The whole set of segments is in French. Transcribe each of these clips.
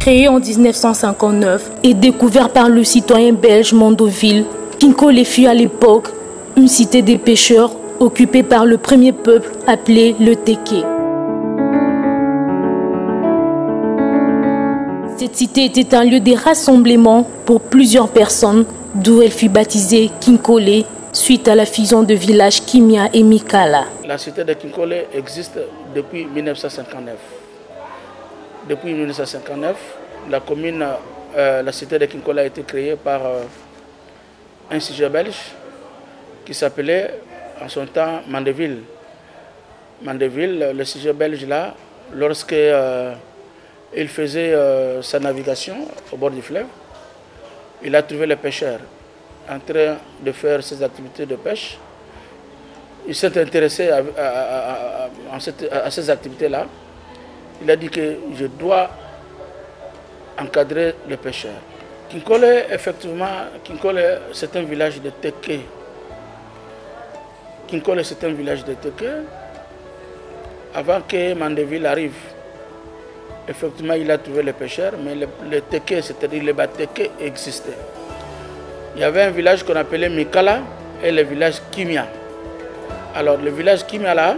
Créé en 1959 et découvert par le citoyen belge Mondoville, Kinkole fut à l'époque une cité des pêcheurs occupée par le premier peuple appelé le Téké. Cette cité était un lieu de rassemblement pour plusieurs personnes, d'où elle fut baptisée Kinkole suite à la fusion de villages Kimia et Mikala. La cité de Kinkole existe depuis 1959. Depuis 1959, la cité de Kinkole a été créée par un sujet belge qui s'appelait en son temps Mandeville. Mandeville, le sujet belge là, lorsque il faisait sa navigation au bord du fleuve, il a trouvé les pêcheurs en train de faire ses activités de pêche. Il s'est intéressé à ces activités-là. Il a dit que je dois encadrer les pêcheurs. Kinkole, effectivement, c'est un village de Téké. Kinkole, c'est un village de Téké. Avant que Mandeville arrive, effectivement, il a trouvé les pêcheurs, mais les Téké, c'est-à-dire les Batéké, existaient. Il y avait un village qu'on appelait Mikala et le village Kimia. Alors, le village Kimia là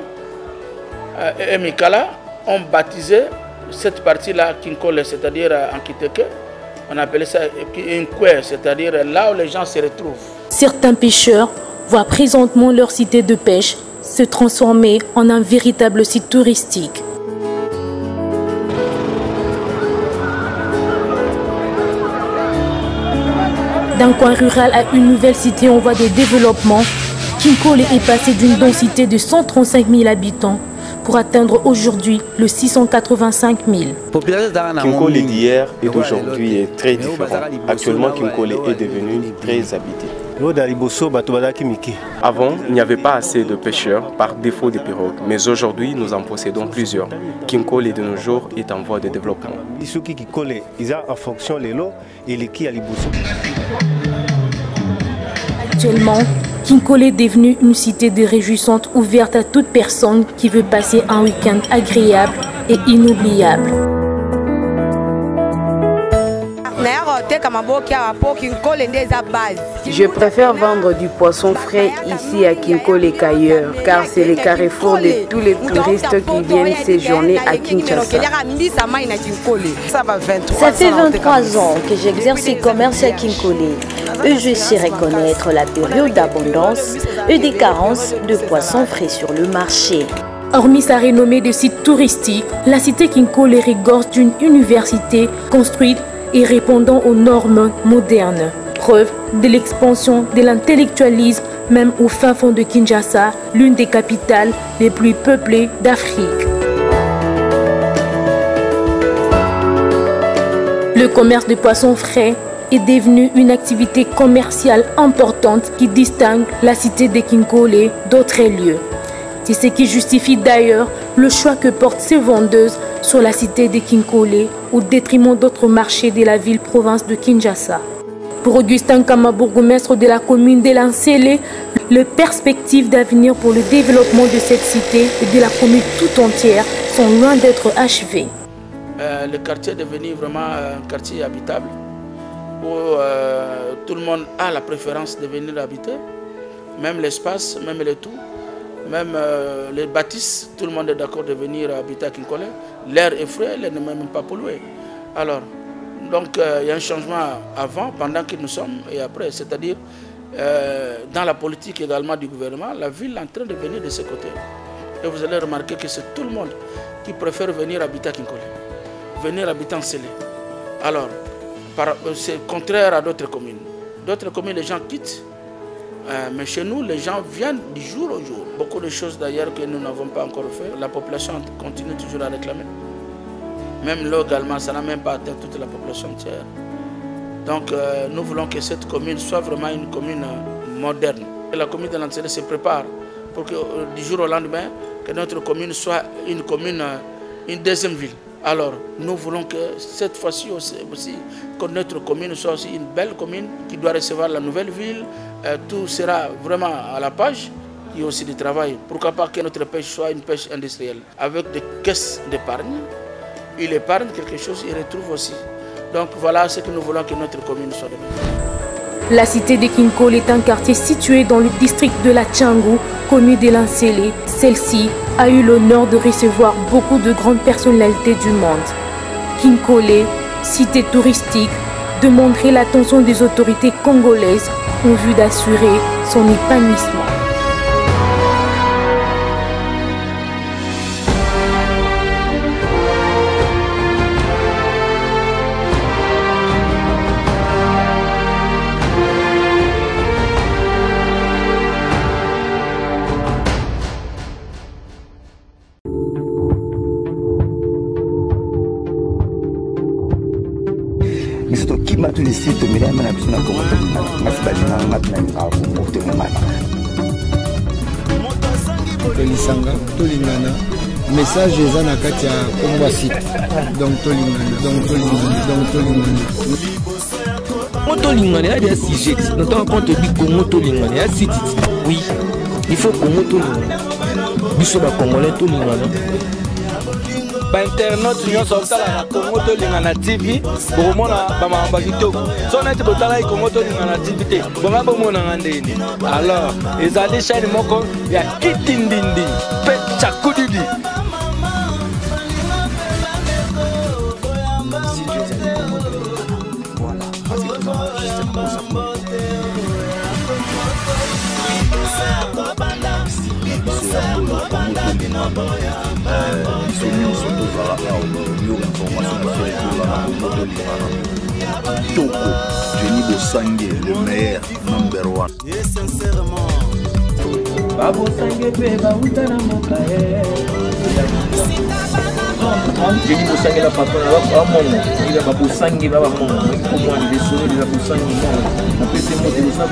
et Mikala ont baptisé cette partie-là Kinkole, c'est-à-dire en Kiteke. On appelait ça Inkwe, c'est-à-dire là où les gens se retrouvent. Certains pêcheurs voient présentement leur cité de pêche se transformer en un véritable site touristique. D'un coin rural à une nouvelle cité en voie de développement, Kinkole est passé d'une densité de 135 000 habitants pour atteindre aujourd'hui le 685 000. Kinkole d'hier et d'aujourd'hui est très différent. Actuellement, Kinkole est devenu très habité. Avant, il n'y avait pas assez de pêcheurs par défaut de pirogues, mais aujourd'hui, nous en possédons plusieurs. Kinkole de nos jours est en voie de développement. Actuellement, Kinkole est devenue une cité de réjouissante ouverte à toute personne qui veut passer un week-end agréable et inoubliable. Je préfère vendre du poisson frais ici à Kinkole qu'ailleurs, car c'est le carrefour de tous les touristes qui viennent séjourner à Kinshasa. Ça fait 23 ans que j'exerce ce commerce à Kinkole et je sais reconnaître la période d'abondance et des carences de poissons frais sur le marché. Hormis sa renommée de site touristique, la cité Kinkole regorge d'une université construite et répondant aux normes modernes. Preuve de l'expansion de l'intellectualisme même au fin fond de Kinshasa, l'une des capitales les plus peuplées d'Afrique. Le commerce de poissons frais est devenu une activité commerciale importante qui distingue la cité de Kinkole d'autres lieux. C'est ce qui justifie d'ailleurs le choix que portent ces vendeuses sur la cité de Kinkole au détriment d'autres marchés de la ville-province de Kinshasa. Pour Augustin Kama, bourgmestre de la commune de Lansele, les perspectives d'avenir pour le développement de cette cité et de la commune tout entière sont loin d'être achevées. Le quartier est devenu vraiment un quartier habitable où tout le monde a la préférence de venir habiter, même l'espace, même le tout. Même les bâtisses, tout le monde est d'accord de venir habiter à Kinkole. L'air est frais, l'air n'est même pas pollué. Alors, donc il y a un changement avant, pendant que nous sommes et après. C'est-à-dire, dans la politique également du gouvernement, la ville est en train de venir de ce côté. Et vous allez remarquer que c'est tout le monde qui préfère venir habiter à Kinkole, venir habiter en Sélé. Alors, c'est contraire à d'autres communes. D'autres communes, les gens quittent Mais chez nous, les gens viennent du jour au jour. Beaucoup de choses d'ailleurs que nous n'avons pas encore fait. La population continue toujours à réclamer. Même localement, ça n'a même pas atteint toute la population entière. Donc nous voulons que cette commune soit vraiment une commune moderne. Et la commune de Lanzélé se prépare pour que du jour au lendemain, que notre commune soit une commune, une deuxième ville. Alors nous voulons que cette fois-ci aussi, que notre commune soit aussi une belle commune qui doit recevoir la nouvelle ville. Tout sera vraiment à la page. Il y a aussi du travail. Pourquoi pas que notre pêche soit une pêche industrielle avec des caisses d'épargne. Il épargne quelque chose, il retrouve aussi. Donc voilà ce que nous voulons que notre commune soit devenue. La cité de Kinkole est un quartier situé dans le district de la Tchangou, commune de Lanzélé. Celle-ci a eu l'honneur de recevoir beaucoup de grandes personnalités du monde. Kinkole, cité touristique, demanderait l'attention des autorités congolaises en vue d'assurer son épanouissement. Message eza na kati ya Kongo site donc tolingana Tolingana ya des sujets notamment quand on dit Congo tolingana ya site oui il faut Congo tolingana biso ba congolais tolingana ba internet union sociale na Congo tolingana TV pour mona ba mamba kitoko so na ti botala i Congo tolingana TV te bonga bomona ngandeni alors ezali chaîne moko ya kitindindi pe chakudidi. Toko, Jenny Bosangue, le meilleur, number one. Babo Sangue, Beba, Utana Mokae. Jenny Bosangue, la papa, il a Babo Sangue, Baba Mon, il faut moi, il est sauvé, il a Bosangue, on peut se montrer ça,